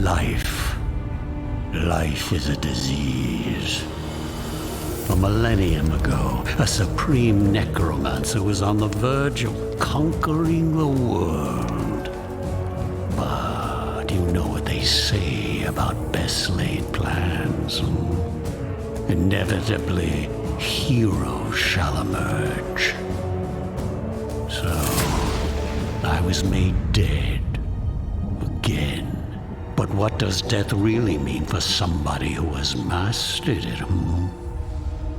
Life. Life is a disease. A millennium ago, a supreme necromancer was on the verge of conquering the world. But you know what they say about best-laid plans. Inevitably, heroes shall emerge. So, I was made dead. Again. But what does death really mean for somebody who has mastered it,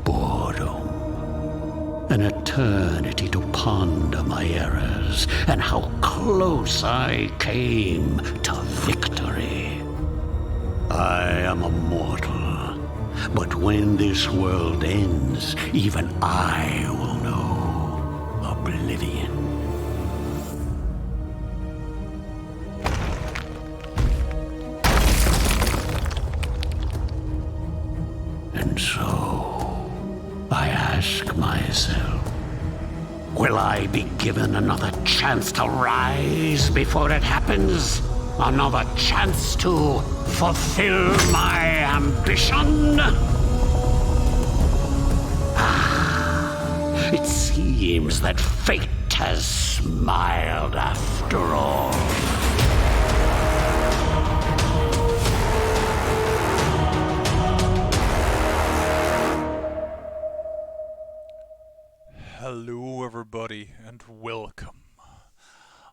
Boredom. An eternity to ponder my errors and how close I came to victory. I am a mortal, but when this world ends, even I will know oblivion. And so, I ask myself, will I be given another chance to rise before it happens? Another chance to fulfill my ambition? It seems that fate has smiled after all. Hello everybody and welcome.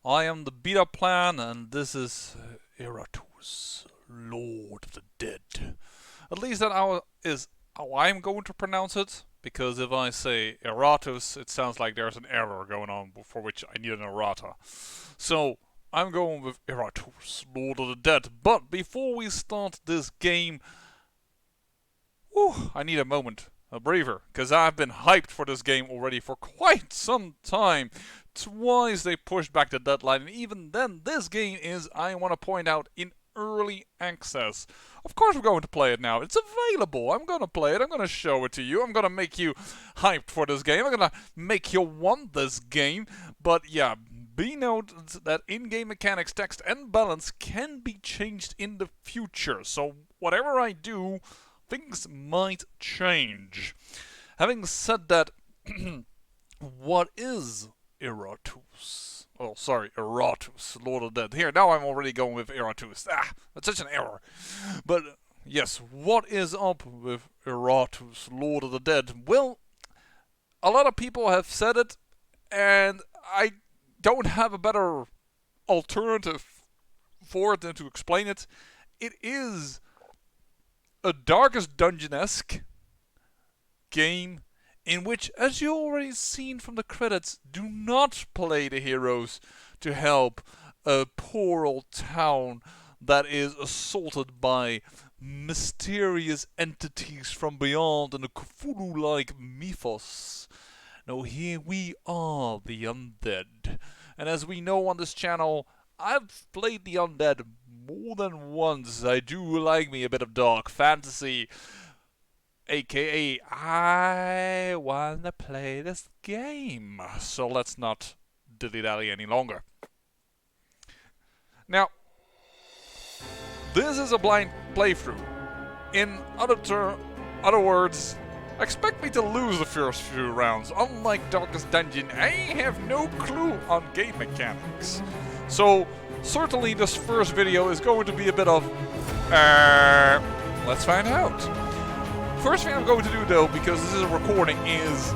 I am the Beta Plan and this is Iratus, Lord of the Dead. At least that is how I'm going to pronounce it, because if I say Iratus, it sounds like there's an error going on for which I need an errata. So I'm going with Iratus, Lord of the Dead. But before we start this game, I need a moment. A breather, because I've been hyped for this game already for quite some time. Twice they pushed back the deadline, and even then, this game is, I want to point out, in early access. Of course we're going to play it now. It's available. I'm going to play it. I'm going to show it to you. I'm going to make you hyped for this game. I'm going to make you want this game. But yeah, be noted that in-game mechanics, text, and balance can be changed in the future. So whatever I do, things might change. Having said that, what is Iratus? Oh, sorry, Iratus, Lord of the Dead. Here, now I'm already going with Iratus. That's such an error. But, yes, what is up with Iratus, Lord of the Dead? Well, a lot of people have said it, and I don't have a better alternative for it than to explain it. It is a Darkest Dungeon-esque game in which, as you already seen from the credits, do not play the heroes to help a poor old town that is assaulted by mysterious entities from beyond and a Cthulhu-like mythos. No, here we are, the Undead. And as we know on this channel, I've played the Undead more than once. I do like me a bit of dark fantasy. AKA, I wanna play this game. So let's not dilly-dally any longer. Now, this is a blind playthrough. In other words, expect me to lose the first few rounds. Unlike Darkest Dungeon, I have no clue on game mechanics. So, certainly this first video is going to be a bit of, let's find out. First thing I'm going to do though, because this is a recording, is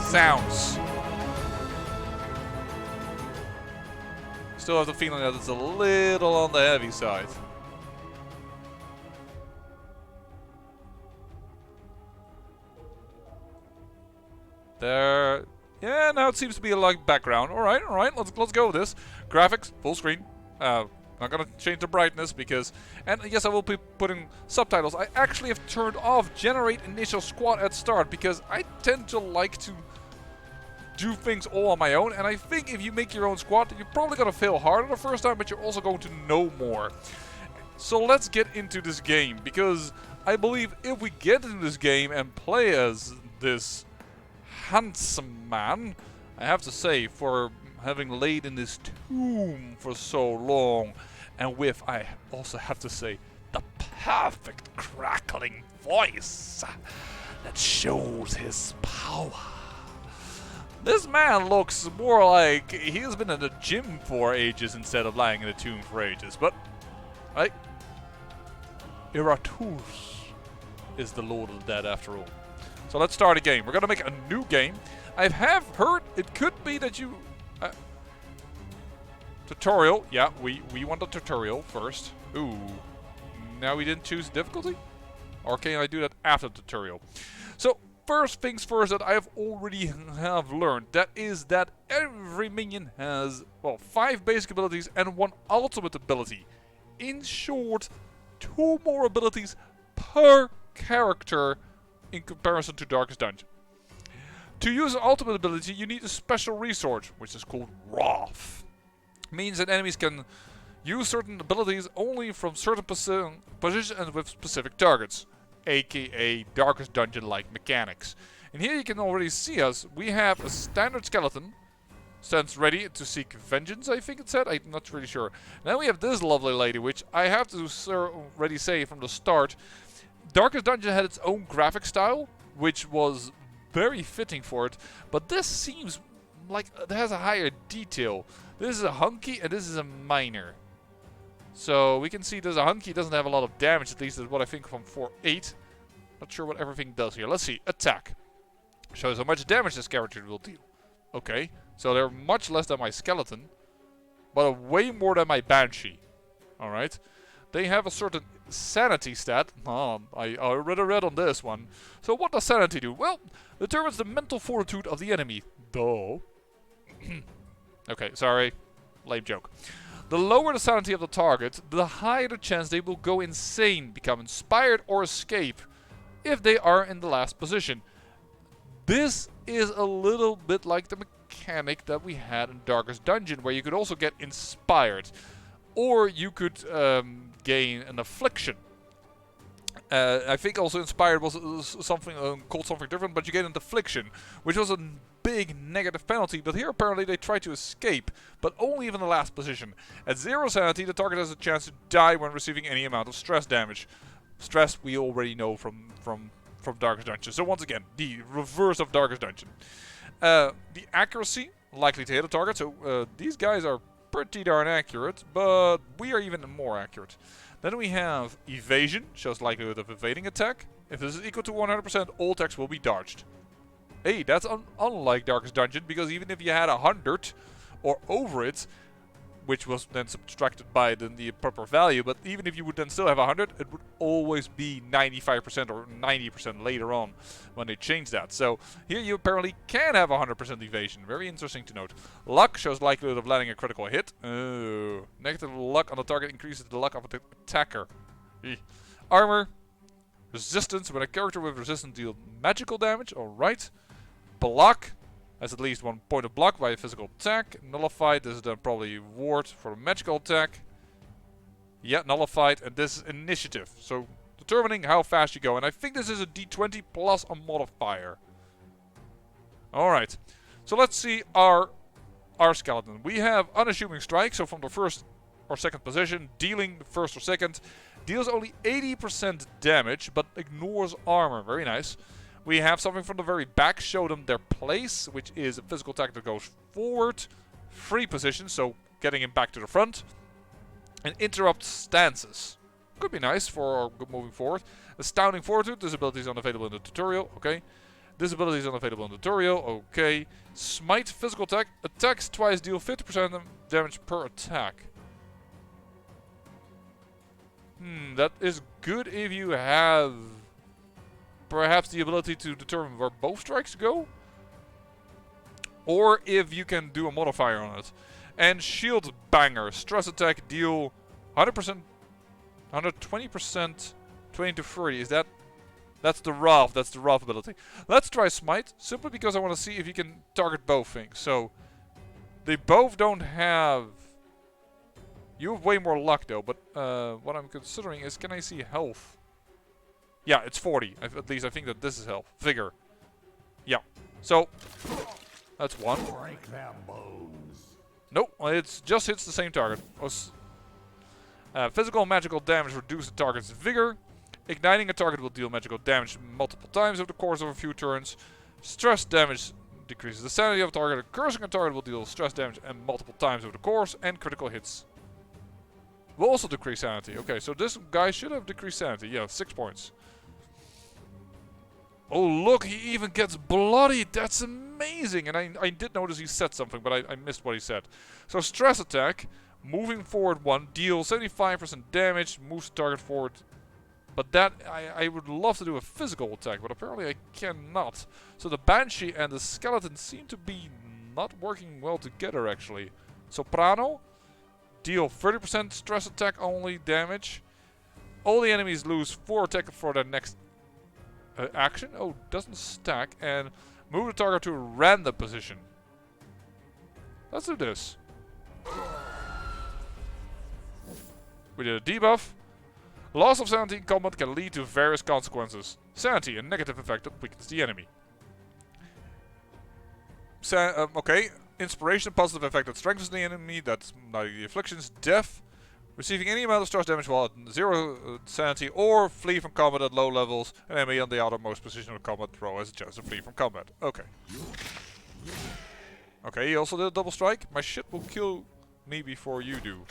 sounds. Still have the feeling that it's a little on the heavy side. There, yeah, now it seems to be a like background. Alright, let's go with this. Graphics, full screen. Not gonna change the brightness because, and yes, I will be putting subtitles. I actually have turned off generate initial squad at start because I tend to like to do things all on my own, and I think if you make your own squad, you're probably gonna fail harder the first time, but you're also going to know more. So let's get into this game, because I believe if we get into this game and play as this handsome man, I have to say, for having laid in this tomb for so long and with, I also have to say, the perfect crackling voice that shows his power. This man looks more like he's been in the gym for ages instead of lying in a tomb for ages, but right? Iratus is the Lord of the Dead after all. So let's start a game. We're gonna make a new game. I have heard it could be that you... tutorial. Yeah, we want a tutorial first. Ooh. Now we didn't choose difficulty? Or can I do that after the tutorial? So, first things first that I have already learned. That is that every minion has, well, 5 basic abilities and 1 ultimate ability. In short, 2 more abilities per character in comparison to Darkest Dungeon. To use an ultimate ability, you need a special resource, which is called Wrath. Means that enemies can use certain abilities only from certain positions and with specific targets, aka Darkest Dungeon-like mechanics. And here you can already see us. We have a standard skeleton, stands ready to seek vengeance, I think it said. I'm not really sure. Then we have this lovely lady, which I have to already say from the start, Darkest Dungeon had its own graphic style, which was very fitting for it, but this seems like it has a higher detail. This is a hunky and this is a minor. So we can see there's a hunky, doesn't have a lot of damage, at least is what I think from 4.8. Not sure what everything does here. Let's see. Attack. Shows how much damage this character will deal. Okay, so they're much less than my skeleton, but way more than my banshee. Alright. They have a certain sanity stat. I already read on this one. So what does sanity do? Well, determines the mental fortitude of the enemy. Though. Okay, sorry. Lame joke. The lower the sanity of the target, the higher the chance they will go insane, become inspired, or escape if they are in the last position. This is a little bit like the mechanic that we had in Darkest Dungeon, where you could also get inspired. Or you could gain an affliction. I think also inspired was something called something different, but you get an affliction, which was a big negative penalty. But here apparently they try to escape, but only if in the last position. At 0 sanity, the target has a chance to die when receiving any amount of stress damage. Stress we already know from Darkest Dungeon. So once again, the reverse of Darkest Dungeon. The accuracy, likely to hit a target. So these guys are pretty darn accurate, but we are even more accurate. Then we have Evasion, shows likelihood of evading attack. If this is equal to 100%, all attacks will be dodged. Hey, that's unlike Darkest Dungeon, because even if you had 100 or over it, which was then subtracted by the proper value, but even if you would then still have 100, it would always be 95% or 90% later on when they change that. So here you apparently can have 100% evasion. Very interesting to note. Luck shows likelihood of landing a critical hit. Oh. Negative luck on the target increases the luck of the attacker. Armor. Resistance. When a character with resistance deals magical damage. Alright. Block. Has at least 1 point of block by a physical attack. Nullified, this is then probably ward for a magical attack. Yeah, nullified, and this is initiative. So, determining how fast you go. And I think this is a d20 plus a modifier. Alright, so let's see our skeleton. We have unassuming strike, so from the first or second position, dealing the first or second. Deals only 80% damage, but ignores armor. Very nice. We have something from the very back, show them their place, which is a physical attack that goes forward, free position, so getting him back to the front, and interrupt stances. Could be nice for moving forward. Astounding Fortitude, this ability is unavailable in the tutorial, okay. This ability is unavailable in the tutorial, okay. Smite, physical attack, attacks twice, deal 50% damage per attack. That is good if you have perhaps the ability to determine where both strikes go. Or if you can do a modifier on it. And Shield Banger. Stress attack, deal 100%, 120%, 20 to 30. Is that... That's the Wrath. That's the Wrath ability. Let's try Smite. Simply because I want to see if you can target both things. So, they both don't have... You have way more luck though. But what I'm considering is, can I see health? Yeah, it's 40. At least I think that this is health. Vigor. Yeah. So, that's one. Break their bones. Nope, it just hits the same target. Physical and magical damage reduce the target's vigor. Igniting a target will deal magical damage multiple times over the course of a few turns. Stress damage decreases the sanity of a target. Cursing a target will deal stress damage and multiple times over the course. And critical hits will also decrease sanity. Okay, so this guy should have decreased sanity. Yeah, 6 points. Oh, look, he even gets bloodied. That's amazing. And I did notice he said something, but I missed what he said. So, stress attack. Moving forward 1. Deals 75% damage. Moves the target forward. But that, I would love to do a physical attack, but apparently I cannot. So, the Banshee and the Skeleton seem to be not working well together, actually. Soprano. Deal 30% stress attack only damage. All the enemies lose 4 attack for their next action. Oh, doesn't stack. And move the target to a random position. Let's do this. We did a debuff. Loss of sanity in combat can lead to various consequences. Sanity, a negative effect that weakens the enemy. Okay. Inspiration, positive effect that strengthens the enemy. That's like the afflictions. Death. Receiving any amount of stress damage while at 0 sanity, or flee from combat at low levels. An enemy on the outermost position of combat throw has a chance to flee from combat. Okay. Okay, he also did a double strike. My shit will kill me before you do.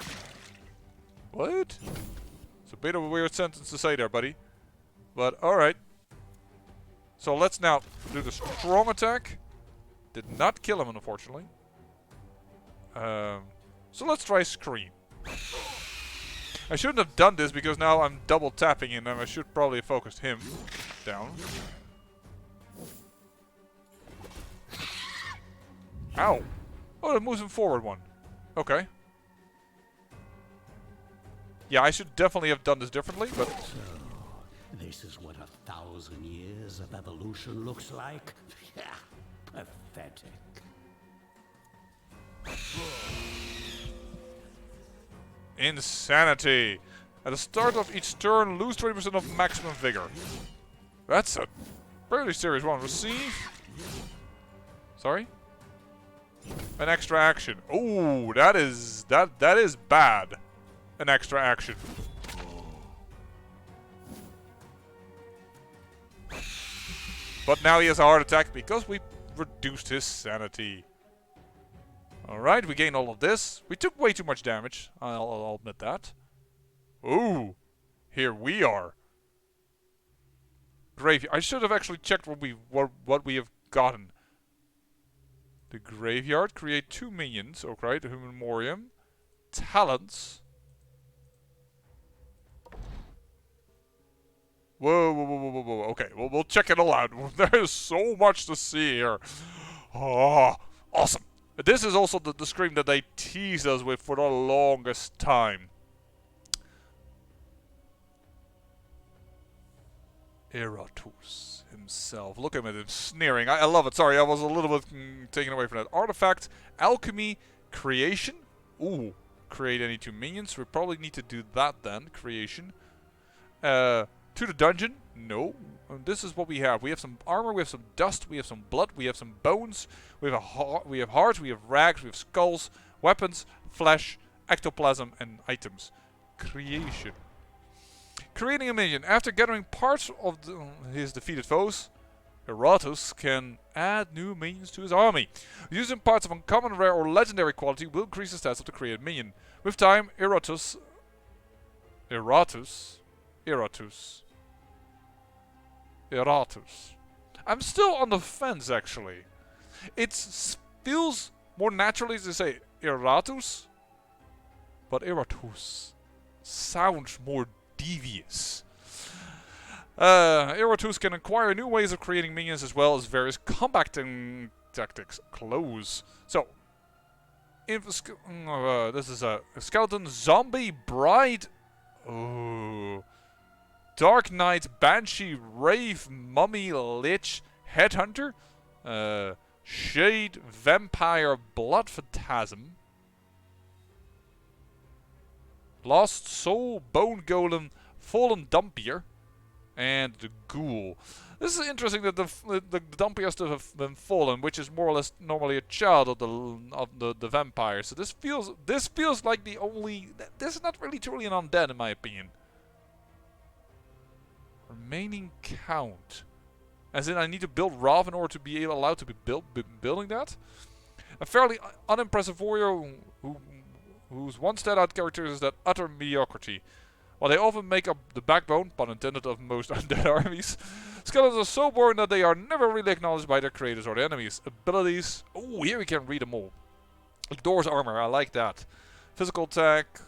What? It's a bit of a weird sentence to say there, buddy. But alright. So let's now do the strong attack. Did not kill him, unfortunately. So let's try Scream. I shouldn't have done this because now I'm double tapping him and I should probably have focused him down. Ow! Oh, that moves him forward 1. Okay. Yeah, I should definitely have done this differently, but... So, this is what 1,000 years of evolution looks like? Pathetic. Insanity! At the start of each turn, lose 20% of maximum vigor. That's a fairly serious one. Receive... Sorry? An extra action. Oh, that is bad. An extra action. But now he has a heart attack because we reduced his sanity. Alright, we gained all of this. We took way too much damage. I'll admit that. Ooh. Here we are. Graveyard. I should have actually checked what we have gotten. The graveyard. Create 2 minions. Okay, the Human Morium. Talents. Whoa. Okay, well, we'll check it all out. There is so much to see here. Oh, awesome. This is also the scream that they teased us with for the longest time. Iratus himself. Look at him sneering. I love it. Sorry, I was a little bit taken away from that. Artifact, alchemy, creation. Ooh, create any 2 minions. We probably need to do that then. Creation. To the dungeon? No. This is what we have. We have some armor, we have some dust, we have some blood, we have some bones, we have hearts, we have rags, we have skulls, weapons, flesh, ectoplasm, and items. Creation. Creating a minion. After gathering parts of his defeated foes, Iratus can add new minions to his army. Using parts of uncommon, rare, or legendary quality will increase the stats of the created minion. With time, Iratus. I'm still on the fence, actually. It feels more naturally to say Iratus, but Iratus sounds more devious. Iratus can acquire new ways of creating minions as well as various combating tactics. Close. So, this is a skeleton, zombie, bride. Oh. Dark Knight, Banshee, Wraith, Mummy, Lich, Headhunter, Shade, Vampire, Blood Phantasm, Lost Soul, Bone Golem, Fallen Dumpier, And the ghoul. This is interesting that the dumpy has to have been fallen, which is more or less normally a child of the vampire. So this feels like the only. This is not really truly an undead in my opinion. Remaining count. As in, I need to build Rav in order to be allowed to be building that. A fairly unimpressive warrior whose one standout character is that utter mediocrity. While they often make up the backbone, pun intended, of most undead armies, skeletons are so boring that they are never really acknowledged by their creators or their enemies. Abilities. Oh, here we can read them all. Ignores armor, I like that. Physical attack,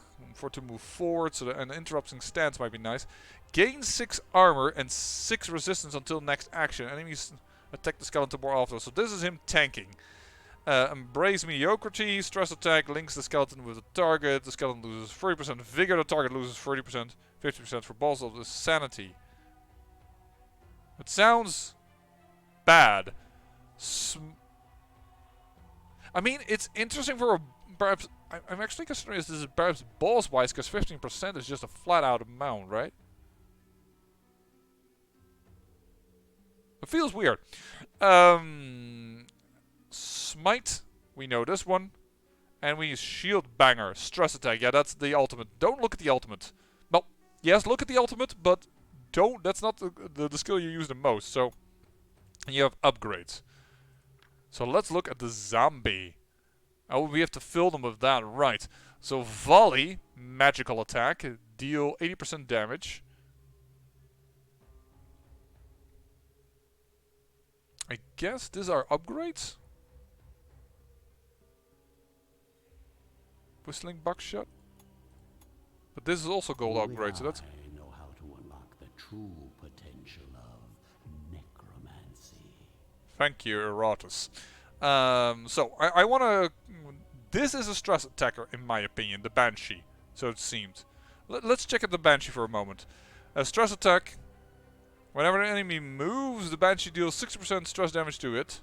to move forward, so an interrupting stance might be nice. Gain 6 armor and 6 resistance until next action. Enemies attack the skeleton more often, so this is him tanking. Embrace mediocrity, stress attack, links the skeleton with the target. The skeleton loses 40% vigor, the target loses 30%, 50% for balls of the sanity. It sounds bad. I mean, it's interesting for perhaps. I'm actually considering this is perhaps balls wise, because 15% is just a flat out amount, right? It feels weird. Smite, we know this one. And we use Shield Banger, Stress Attack. Yeah, that's the ultimate. Don't look at the ultimate. Well, yes, look at the ultimate, but don't. That's not the skill you use the most. So, and you have upgrades. So let's look at the zombie. Oh, we have to fill them with that, right. So Volley, magical attack, deal 80% damage. I guess these are upgrades? Whistling buckshot. But this is also gold upgrade, so that's... I know how to unlock the true potential of necromancy. Thank you, Iratus. So, I want to... This is a stress attacker, in my opinion, the Banshee. So it seems. Let's check out the Banshee for a moment. A stress attack. Whenever an enemy moves, the Banshee deals 60% stress damage to it.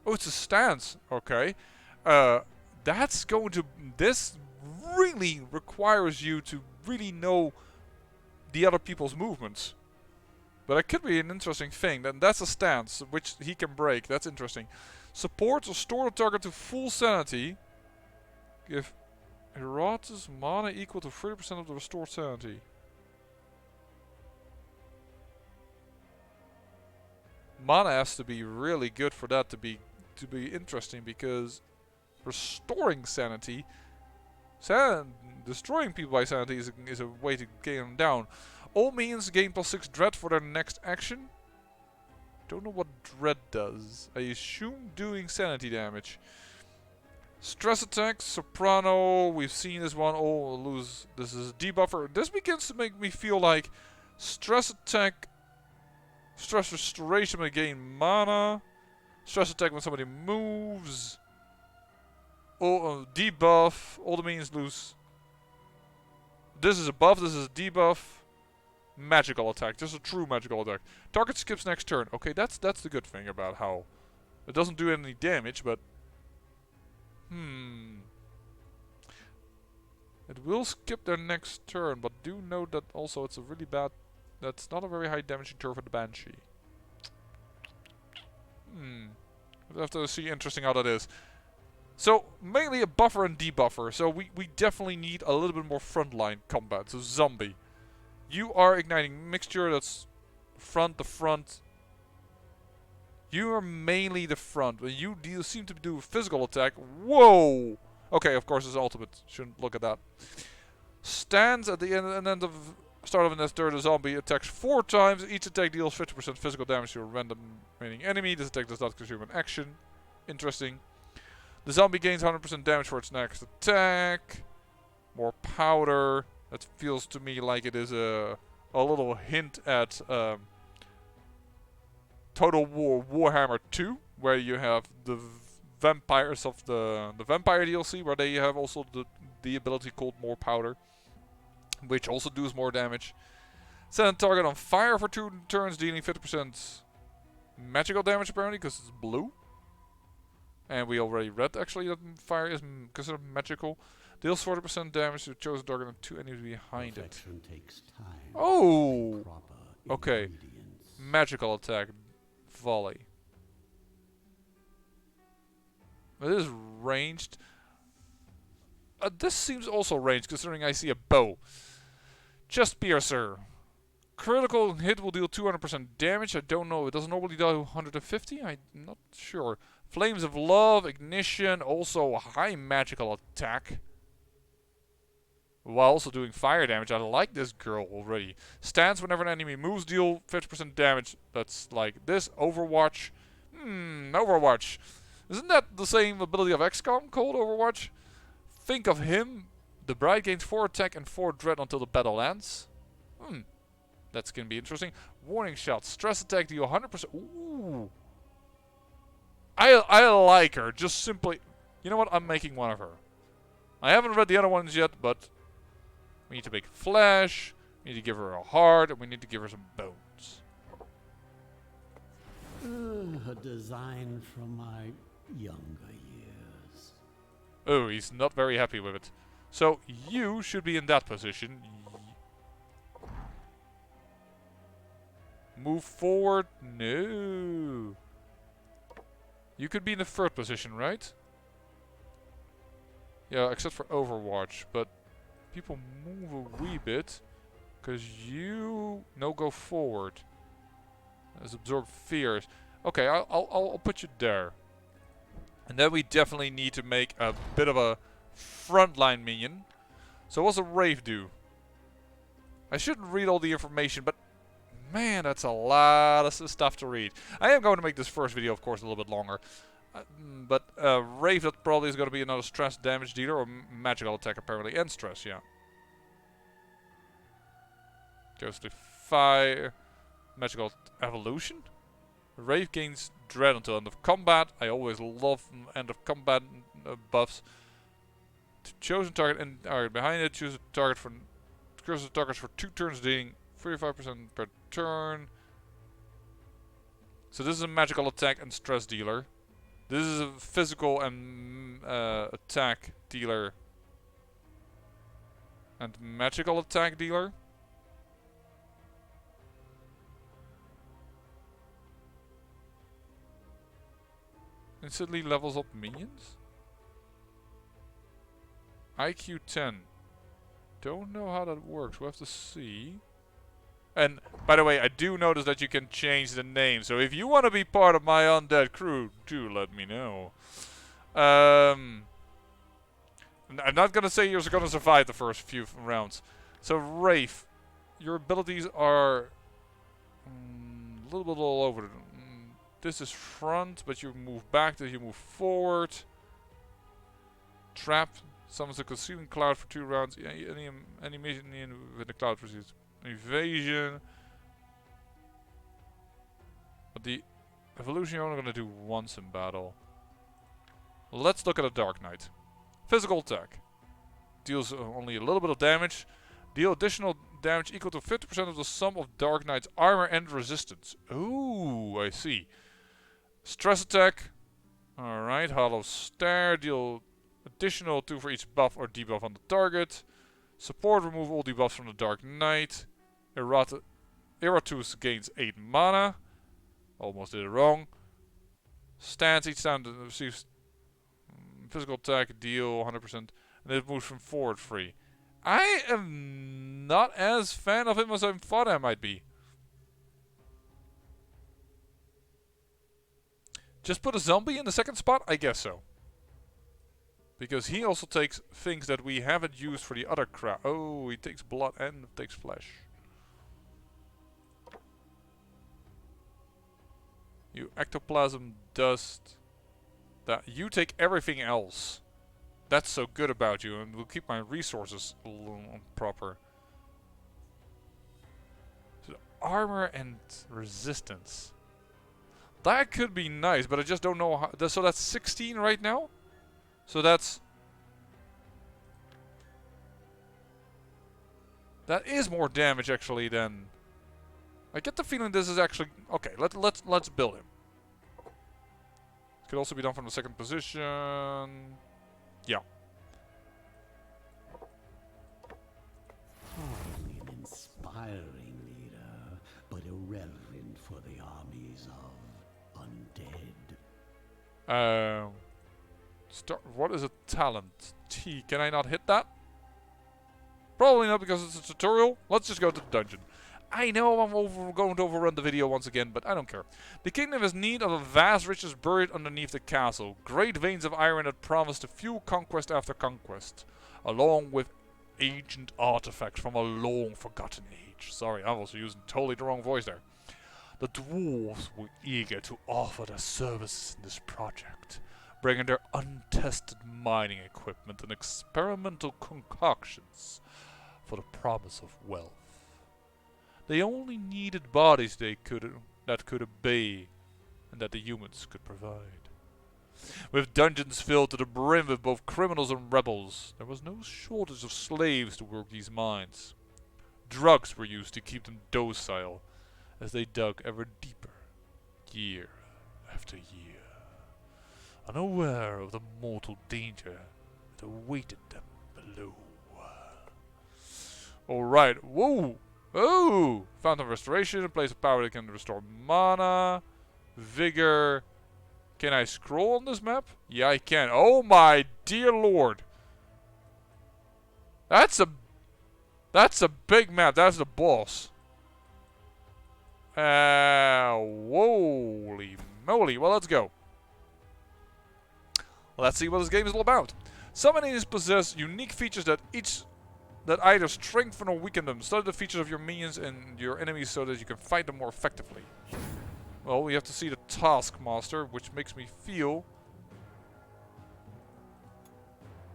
Oh, it's a stance. Okay. That's going to... This really requires you to really know the other people's movements. But it could be an interesting thing. Then that's a stance, which he can break. That's interesting. Support, restore the target to full sanity. Give Iratus mana equal to 30% of the restored sanity. Mana has to be really good for that to be interesting, because restoring sanity, destroying people by sanity is a way to gain them down. All means gain +6 dread for their next action. Don't know what dread does. I assume doing sanity damage. Stress attacks, soprano. We've seen this one. Oh, lose. This is a debuffer. This begins to make me feel like stress attack, stress restoration when they gain mana. Stress attack when somebody moves. Oh, debuff. All the means lose. This is a buff. This is a debuff. Magical attack. Just a true magical attack. Target skips next turn. Okay, that's the good thing about how it doesn't do any damage, but it will skip their next turn, but do note that also it's a really bad. That's not a very high damaging turn for the Banshee. We'll have to see interesting how that is. So mainly a buffer and debuffer. So we definitely need a little bit more frontline combat. So zombie. You are igniting mixture, that's front to front. You are mainly the front. When you seem to do a physical attack. Whoa! Okay, of course it's ultimate. Shouldn't look at that. Stands at the end of start of the next turn. The zombie attacks 4 times. Each attack deals 50% physical damage to a random remaining enemy. This attack does not consume an action. Interesting. The zombie gains 100% damage for its next attack. More powder. That feels to me like it is a little hint at Total War Warhammer 2, where you have the vampires of the vampire DLC, where they have also the ability called More Powder, which also does more damage. Set a target on fire for 2 turns, dealing 50% magical damage apparently, because it's blue. And we already read actually that fire is considered magical. Deals 40% damage to the chosen target and 2 enemies behind it. Takes time. Oh! Proper Okay. Magical attack. Volley. It is ranged. This seems also ranged, considering I see a bow. Chest piercer. Critical hit will deal 200% damage. I don't know. It doesn't normally do 150. I'm not sure. Flames of Love, Ignition, also a high magical attack. While also doing fire damage. I like this girl already. Stance whenever an enemy moves, deal 50% damage. That's like this. Overwatch. Overwatch. Isn't that the same ability of XCOM called Overwatch? Think of him. The Bride gains 4 attack and 4 dread until the battle ends. That's gonna be interesting. Warning shot. Stress attack deal 100%. Ooh. I like her. Just simply. You know what? I'm making one of her. I haven't read the other ones yet, but we need to make flesh. We need to give her a heart, and we need to give her some bones. A design from my younger years. Oh, he's not very happy with it. So you should be in that position. Move forward. No. You could be in the third position, right? Yeah, except for Overwatch. But people move a wee bit. Because you... No, go forward. As absorb fears. Okay, I'll put you there. And then we definitely need to make a bit of a frontline minion. So what's a Wraith do? I shouldn't read all the information, but man, that's a lot of stuff to read. I am going to make this first video, of course, a little bit longer. But Wraith, that probably is going to be another stress damage dealer, or magical attack apparently, and stress, yeah. Goes to fire. Magical evolution? Wraith gains dread until end of combat. I always love end of combat buffs. Chosen target and target behind it. Choose a target for targets for 2 turns, dealing 35% per turn. So this is a magical attack and stress dealer. This is a physical and attack dealer and magical attack dealer. Instantly levels up minions? IQ 10. Don't know how that works. We'll have to see. And, by the way, I do notice that you can change the name. So if you want to be part of my Undead crew, do let me know. I'm not going to say you're going to survive the first few rounds. So, Wraith. Your abilities are a little bit all over. This is front, but you move back, then you move forward. Trap. Summons a consuming cloud for 2 rounds. Any minion with the cloud receives Evasion. But the evolution you're only going to do once in battle. Let's look at a Dark Knight. Physical attack. Deals only a little bit of damage. Deal additional damage equal to 50% of the sum of Dark Knight's armor and resistance. Ooh, I see. Stress attack. Alright, Hollow Stare. Deal additional 2 for each buff or debuff on the target. Support, remove all debuffs from the Dark Knight. Iratus gains 8 mana. Almost did it wrong. Stance, each time it receives physical attack, deal 100%. And it moves from forward free. I am not as fan of him as I thought I might be. Just put a zombie in the second spot? I guess so. Because he also takes things that we haven't used for the other crowd. Oh, he takes blood and takes flesh. You ectoplasm, dust. That you take everything else. That's so good about you, and we'll keep my resources proper. So armor and resistance. That could be nice, but I just don't know how. So that's 16 right now? So that is more damage actually than. I get the feeling this is actually okay. Let's build him. It could also be done from the second position. Yeah. Hardly an inspiring leader, but for the armies of undead. What is a talent? T. Can I not hit that? Probably not because it's a tutorial. Let's just go to the dungeon. I know I'm going to overrun the video once again, but I don't care. The kingdom is in need of a vast riches buried underneath the castle. Great veins of iron that promise to fuel conquest after conquest. Along with ancient artifacts from a long forgotten age. Sorry, I'm also using totally the wrong voice there. The dwarves were eager to offer their services in this project, bringing their untested mining equipment and experimental concoctions for the promise of wealth. They only needed bodies that could obey, and that the humans could provide. With dungeons filled to the brim with both criminals and rebels, there was no shortage of slaves to work these mines. Drugs were used to keep them docile, as they dug ever deeper, year after year, unaware of the mortal danger that awaited them below. Alright, whoa! Oh! Fountain of Restoration, a place of power that can restore mana, vigor. Can I scroll on this map? Yeah, I can. Oh my dear lord! That's a big map. That's the boss. Holy moly. Well, let's go. Let's see what this game is all about. Some enemies possess unique features that either strengthen or weaken them. Study the features of your minions and your enemies so that you can fight them more effectively. Well, we have to see the Taskmaster, which makes me feel...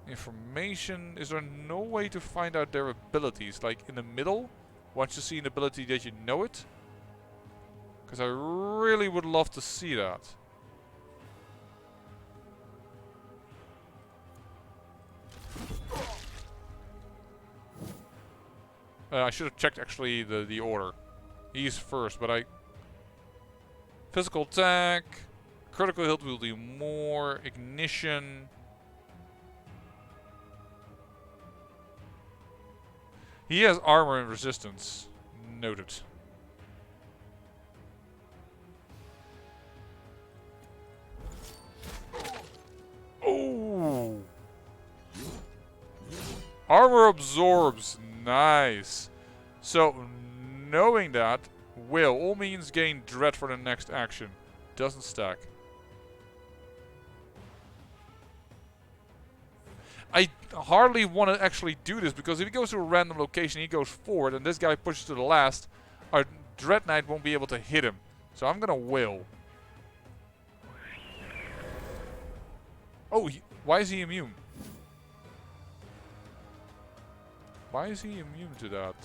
Information. Is there no way to find out their abilities? Like in the middle? Once you see an ability that you know it? Because I really would love to see that. I should have checked actually the order. He's first, but Physical attack. Critical hit will do more. Ignition. He has armor and resistance. Noted. Oh! Armor absorbs. Nice. So, knowing that, all means gain dread for the next action. Doesn't stack. I hardly want to actually do this, because if he goes to a random location, he goes forward, and this guy pushes to the last, our Dread Knight won't be able to hit him. So I'm gonna will. Oh, why is he immune? Why is he immune to that?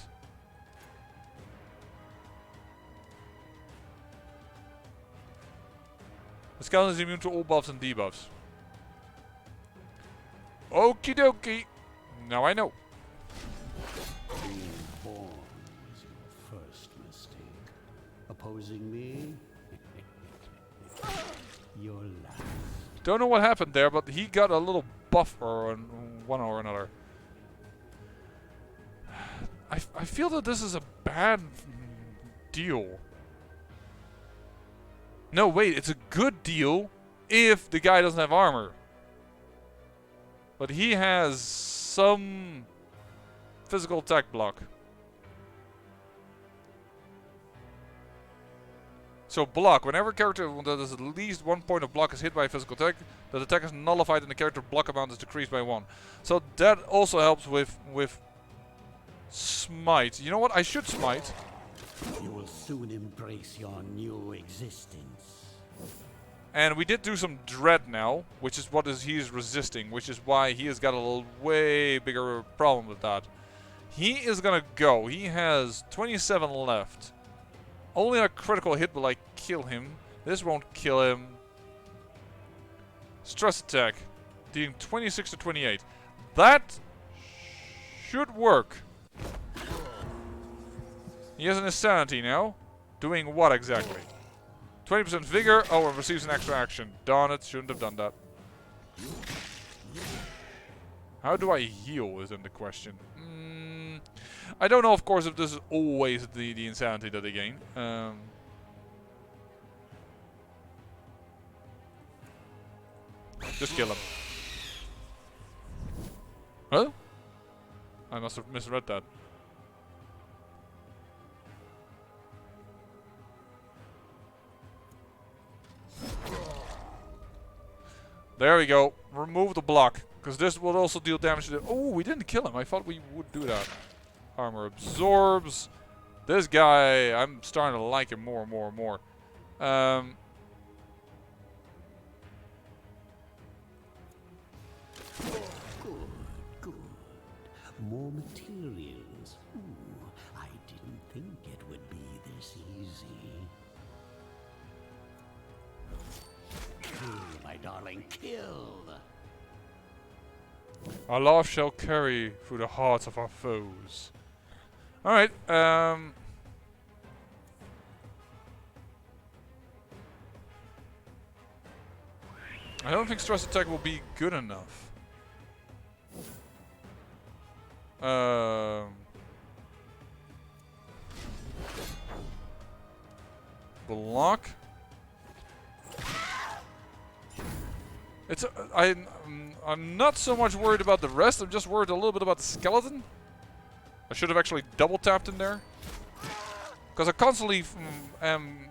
The skeleton is immune to all buffs and debuffs. Okie dokie. Now I know. Being born was your first mistake. Opposing me? Your last. Don't know what happened there, but he got a little buffer on one or another. I feel that this is a bad deal. No, wait, it's a good deal if the guy doesn't have armor. But he has some physical attack block. So block. Whenever a character that has at least 1 point of block is hit by a physical attack, the attack is nullified and the character block amount is decreased by 1. So that also helps with smite. You know what? I should smite. You will soon embrace your new existence. And we did do some dread now, which is what he's resisting, which is why he has got a little way bigger problem with that. He is gonna go. He has 27 left. Only a critical hit will kill him. This won't kill him. Stress attack, dealing 26 to 28. That should work. He has an insanity now. Doing what exactly? 20% vigor. Oh, and receives an extra action. Darn it, shouldn't have done that. How do I heal is then the question. I don't know, of course, if this is always the insanity that they gain. Just kill him. Huh? I must have misread that. There we go. Remove the block. Because this will also deal damage to the... Oh, we didn't kill him. I thought we would do that. Armor absorbs. This guy, I'm starting to like him more and more and more. Good. More materials. Ooh, I didn't think it would be this easy. Kill, my darling, kill! Our love shall carry through the hearts of our foes. Alright, I don't think stress attack will be good enough. Block. It's I'm not so much worried about the rest. I'm just worried a little bit about the skeleton. I should have actually double tapped in there, because I constantly am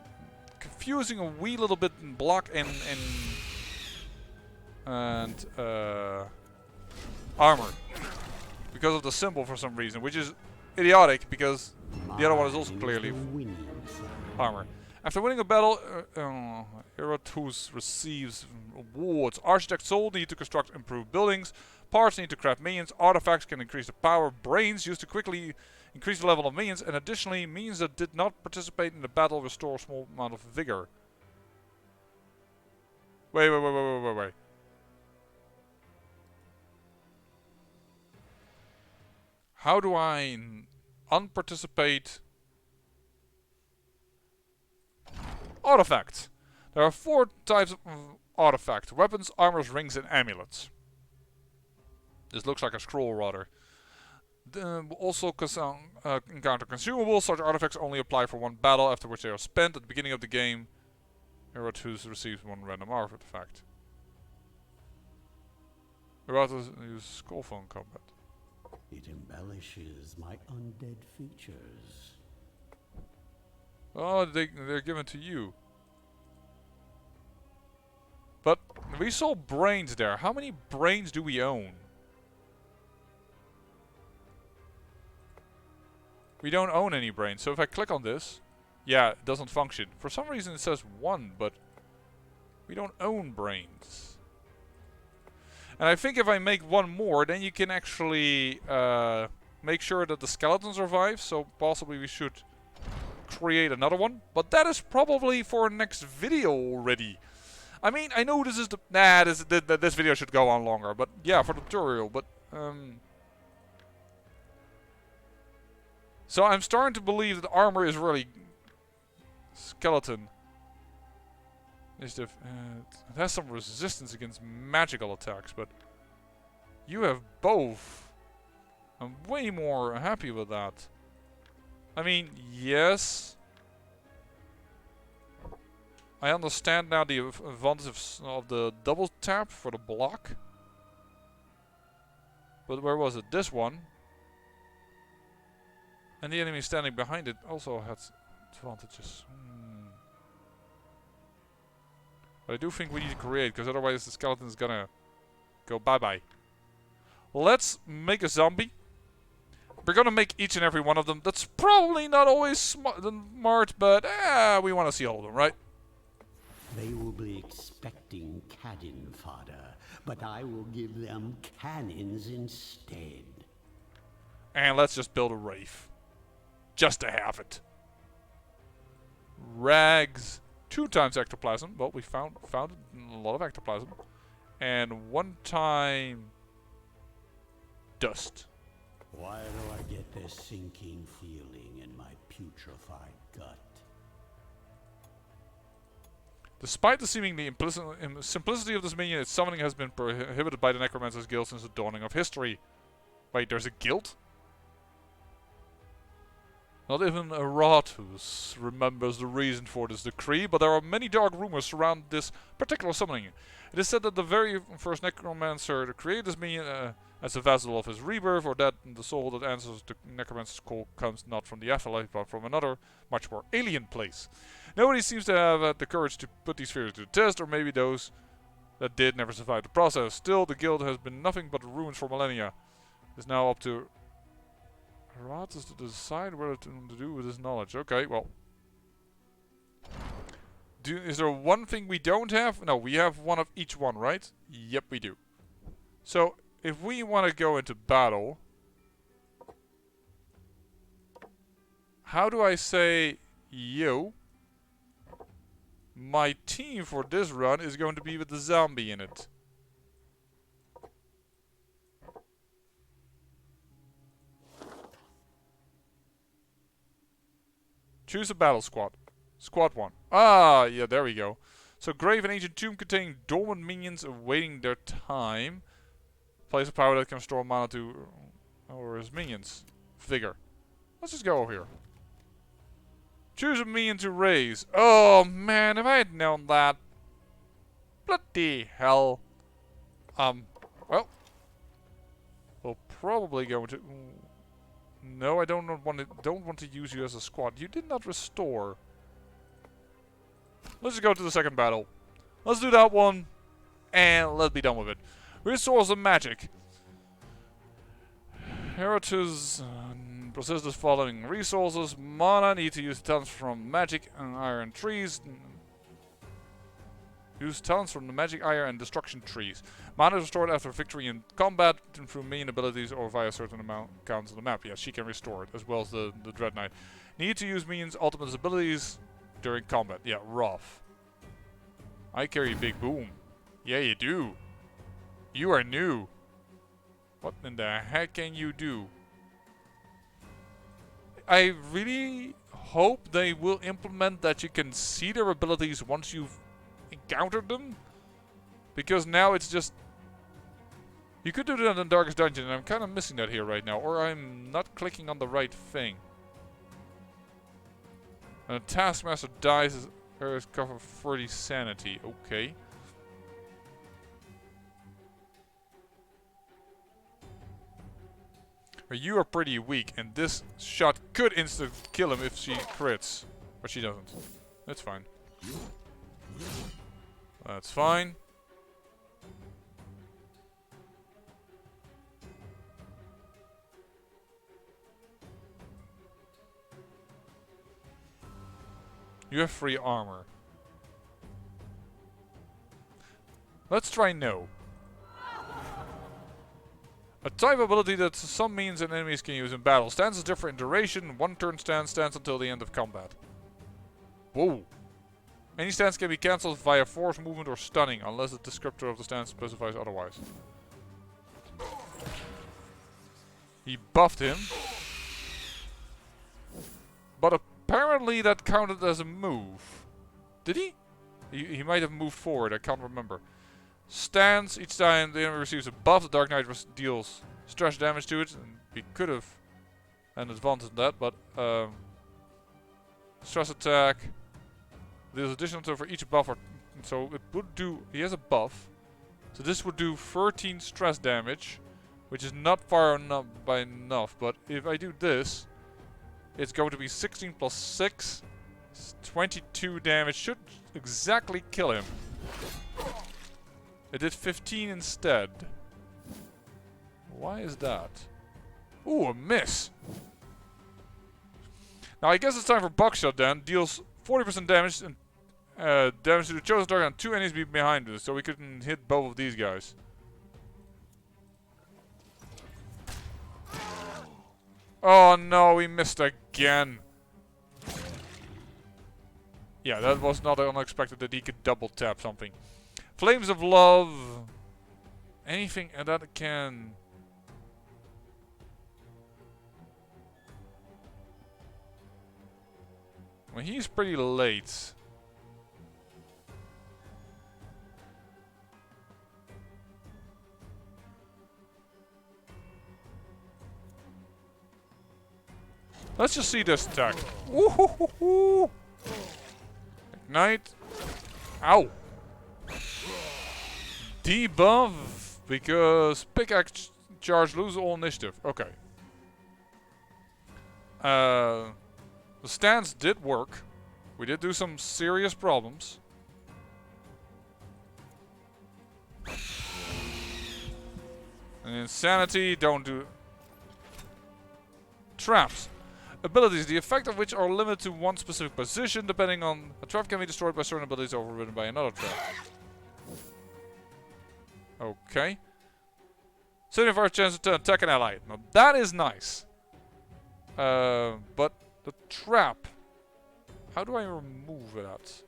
confusing a wee little bit in block and armor because of the symbol for some reason, which is idiotic because the other one is also clearly armor. After winning a battle, Iratus receives awards. Architects sold need to construct improved buildings. Parts need to craft minions. Artifacts can increase the power. Brains used to quickly increase the level of minions. And additionally, minions that did not participate in the battle restore a small amount of vigor. Wait. How do I unparticipate? Artifacts. There are 4 types of artifacts: weapons, armors, rings, and amulets. This looks like a scroll, rather. Also encounter consumables. Such artifacts only apply for one battle, after which they are spent. At the beginning of the game, Iratus receives 1 random artifact. Iratus uses skull phone combat. It embellishes my undead features. Oh, they're given to you. But we saw brains there. How many brains do we own? We don't own any brains. So if I click on this, yeah, it doesn't function. For some reason it says 1, but we don't own brains. And I think if I make 1 more, then you can actually make sure that the skeleton survives. So possibly we should create another one. But that is probably for next video already. I mean, I know this is the... Nah, this video should go on longer. But yeah, for the tutorial. But so I'm starting to believe that armor is really... Skeleton. It has some resistance against magical attacks, but you have both. I'm way more happy with that. I mean, yes. I understand now the advantage of the double tap for the block. But where was it? This one. And the enemy standing behind it also has advantages. But I do think we need to create, because otherwise the skeleton is gonna go bye-bye. Let's make a zombie. We're gonna make each and every one of them. That's probably not always smart, but we want to see all of them, right? They will be expecting cannon fodder, but I will give them cannons instead. And let's just build a Wraith. Just to have it. Rags. 2 times ectoplasm. Well, we found a lot of ectoplasm. And 1 time dust. Why do I get this sinking feeling in my putrefied gut? Despite the seemingly simplicity of this minion, its summoning has been prohibited by the Necromancer's Guild since the dawning of history. Wait, there's a guild? Not even Iratus remembers the reason for this decree, but there are many dark rumors surrounding this particular summoning. It is said that the very first necromancer to create this minion as a vessel of his rebirth, or that the soul that answers the necromancer's call comes not from the afterlife, but from another, much more alien place. Nobody seems to have the courage to put these fears to the test, or maybe those that did never survived the process. Still, the guild has been nothing but ruins for millennia. It is now up to Iratus to decide what to do with his knowledge. Okay, well. Is there one thing we don't have? No, we have one of each one, right? Yep, we do. So, if we want to go into battle, how do I say, yo, my team for this run is going to be with the zombie in it. Choose a battle squad. Squad 1. Ah, yeah, there we go. So, grave and ancient tomb containing dormant minions awaiting their time. Place a power that can restore mana to or his minions. Vigor. Let's just go over here. Choose a minion to raise. Oh man, if I had known that. Bloody hell. Well. We'll probably go into... No, I don't want to use you as a squad. You did not restore. Let's just go to the second battle. Let's do that one. And let's be done with it. Resource of magic. Iratus possesses the following resources. Mana, need to use talents from magic and iron trees. Use talents from the magic, iron, and destruction trees. Mana is restored after victory in combat through main abilities or via certain amount counts on the map. Yes, she can restore it, as well as the Dread Knight. Need to use minions' ultimate abilities during combat. Yeah, rough. I carry Big Boom. Yeah, you do. You are new. What in the heck can you do? I really hope they will implement that you can see their abilities once you've encountered them. Because now it's just... You could do that in the Darkest Dungeon, and I'm kind of missing that here right now. Or I'm not clicking on the right thing. And a Taskmaster dies as her cover 30 sanity. Okay. You are pretty weak, and this shot could instant kill him if she crits. But she doesn't. That's fine. That's fine. You have free armor. Let's try no. A type ability that some minions and enemies can use in battle. Stance is different in duration. One turn stance stands until the end of combat. Whoa. Any stance can be cancelled via force movement or stunning, unless the descriptor of the stance specifies otherwise. He buffed him. But apparently that counted as a move. Did he? He might have moved forward, I can't remember. Stance, each time the enemy receives a buff, the Dark Knight deals stress damage to it. And we could have an advantage in that, but stress attack. There's additional for each buff, so it would do... He has a buff, so this would do 13 stress damage, which is not far enough by enough. But if I do this, it's going to be 16 plus 6, 22 damage. Should exactly kill him. It did 15 instead. Why is that? Ooh, a miss. Now I guess it's time for Buckshot then. Deals 40% damage and damage to the chosen target and 2 enemies behind us, so we couldn't hit both of these guys. Oh no, we missed again. Yeah, that was not unexpected that he could double tap something. Flames of Love. Anything that can... Well, he's pretty late. Let's just see this attack. Woohoo! Ignite. Ow! Debuff because pickaxe charge lose all initiative. Okay. The stance did work. We did do some serious problems. And insanity, don't do... Traps. Abilities, the effect of which are limited to one specific position, depending on... A trap can be destroyed by certain abilities overridden by another trap. Okay. 75% chance to attack an ally. Now that is nice. But the trap... How do I remove that?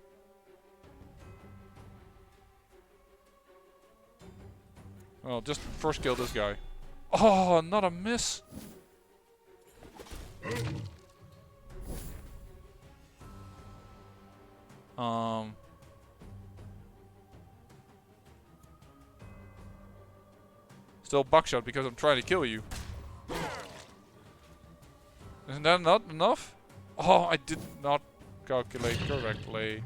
Well, just first kill this guy. Oh, not a miss. Still buckshot because I'm trying to kill you. Isn't that not enough? Oh, I did not calculate correctly.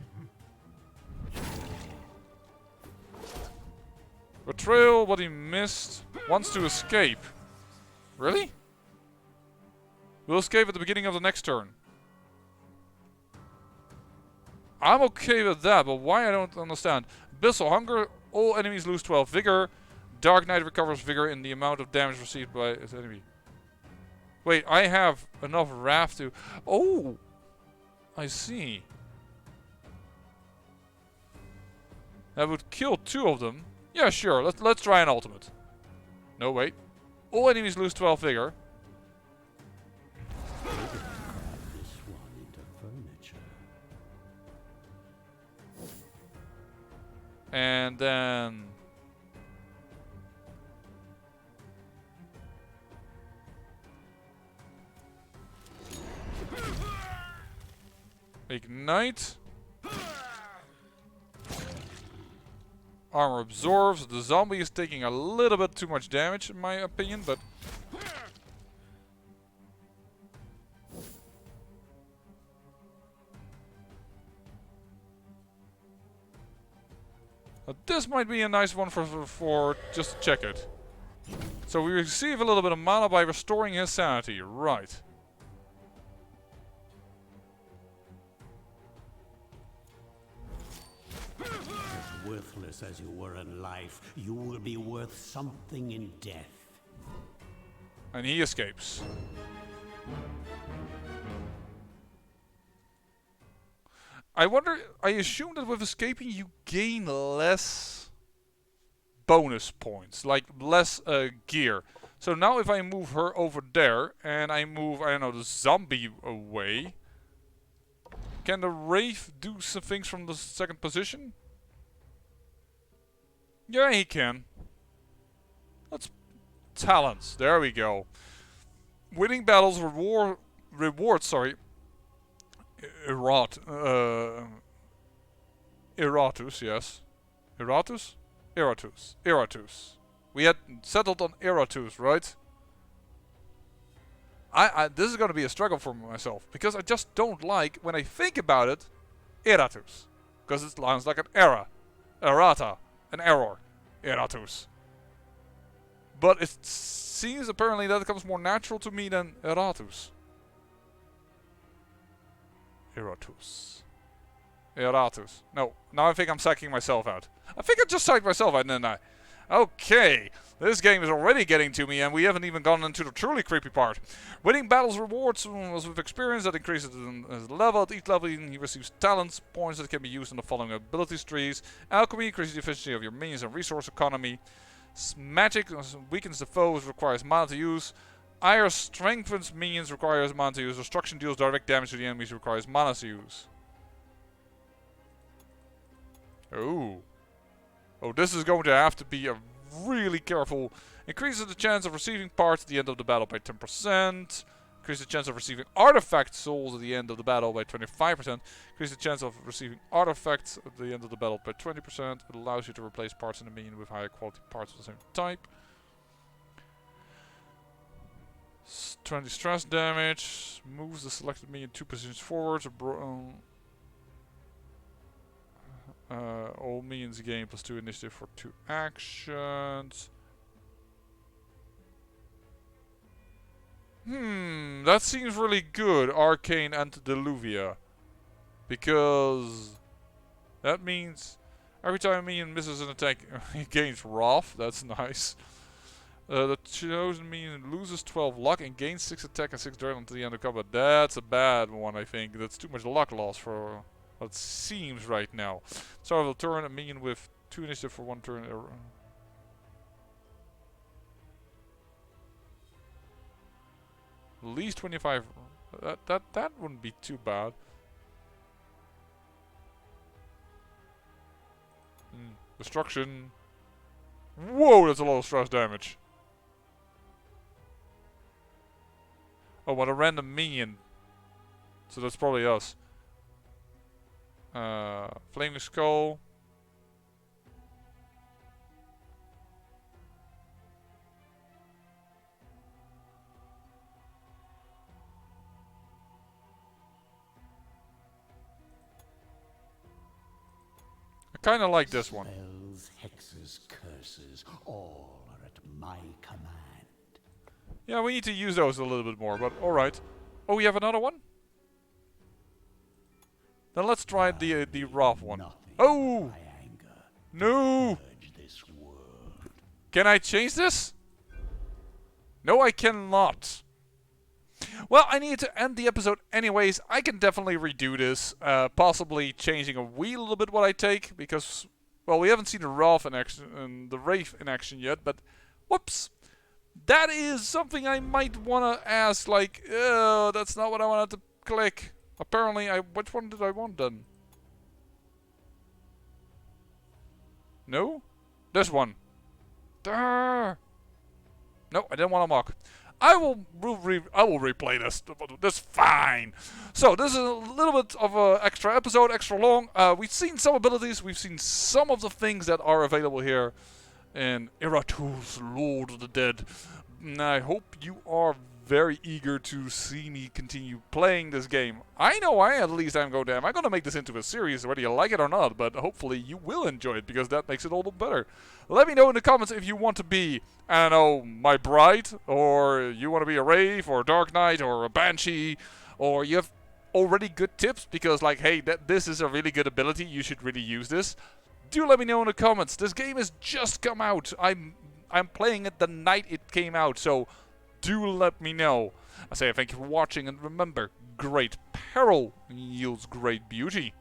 Betrayal, but he missed. Wants to escape. Really? We'll escape at the beginning of the next turn. I'm okay with that, but why I don't understand. Abyssal Hunger, all enemies lose 12 vigor. Dark Knight recovers vigor in the amount of damage received by its enemy. Wait, I have enough wrath to... Oh! I see. That would kill 2 of them. Yeah, sure. Let's try an ultimate. No, wait. All enemies lose 12 vigor. And then... Ignite. Armor absorbs. The zombie is taking a little bit too much damage in my opinion, but... This might be a nice one for just to check it. So we receive a little bit of mana by restoring his sanity. Right. As worthless as you were in life, you will be worth something in death. And he escapes. I wonder, I assume that with escaping you gain less bonus points, like less gear. So now if I move her over there and I move, I don't know, the zombie away, can the Wraith do some things from the second position? Yeah, he can. Let's talents. There we go. Winning battles rewards, sorry. Iratus, yes. Iratus. We had settled on Iratus, right? This is going to be a struggle for myself, because I just don't like, when I think about it, Iratus. Because it sounds like an error. Errata. An error. Iratus. But it seems apparently that comes more natural to me than Iratus. Iratus. No, now I think I'm psyching myself out. I think I just psyched myself out, didn't I? Okay, this game is already getting to me and we haven't even gone into the truly creepy part. Winning battles rewards was with experience that increases his level. At each level he receives talents, points that can be used in the following abilities trees. Alchemy increases the efficiency of your minions and resource economy. Magic weakens the foes, requires mana to use. Ire strengthens minions, requires mana to use. Destruction deals direct damage to the enemies, requires mana to use. Oh. Oh, this is going to have to be a really careful. Increases the chance of receiving parts at the end of the battle by 10%. Increases the chance of receiving artifact souls at the end of the battle by 25%. Increases the chance of receiving artifacts at the end of the battle by 20%. It allows you to replace parts in the minion with higher quality parts of the same type. 20 stress damage. Moves the selected minion 2 positions forwards. All minions gain +2 initiative for 2 actions. That seems really good, Arcane Antediluvia. Because that means every time a minion misses an attack, he gains Wrath. That's nice. The chosen minion loses 12 luck and gains 6 attack and 6 dirt until the end of combat. That's a bad one, I think. That's too much luck loss for what it seems right now. So I will turn a minion with 2 initiative for 1 turn. At least 25. That wouldn't be too bad. Destruction. Whoa, that's a lot of stress damage. Oh, what a random minion. So that's probably us. Flaming Skull. I kind of like this one. Spells, hexes, curses, all are at my command. Yeah, we need to use those a little bit more, but alright. Oh, we have another one? Then let's try the Wrath one. Oh! No! Can I change this? No, I cannot. Well, I need to end the episode anyways. I can definitely redo this. Possibly changing a little bit what I take. Because, well, we haven't seen the Wrath in action and the Wraith in action yet. But, whoops. That is something I might want to ask. Like, that's not what I wanted to click. Apparently, which one did I want then? No? This one. Durr. No, I didn't want to mock. I will replay this. This fine. So this is a little bit of an extra episode, extra long. We've seen some abilities. We've seen some of the things that are available here in Iratus, Lord of the Dead. And I hope you are very eager to see me continue playing this game. I know at least I'm going to make this into a series, whether you like it or not, but hopefully you will enjoy it, because that makes it all the better. Let me know in the comments if you want to be, I don't know, my bride, or you want to be a Wraith, or a Dark Knight, or a Banshee, or you have already good tips, because like, hey, this is a really good ability, you should really use this. Do let me know in the comments. This game has just come out. I'm playing it the night it came out, so do let me know. I say thank you for watching, and remember, great peril yields great beauty.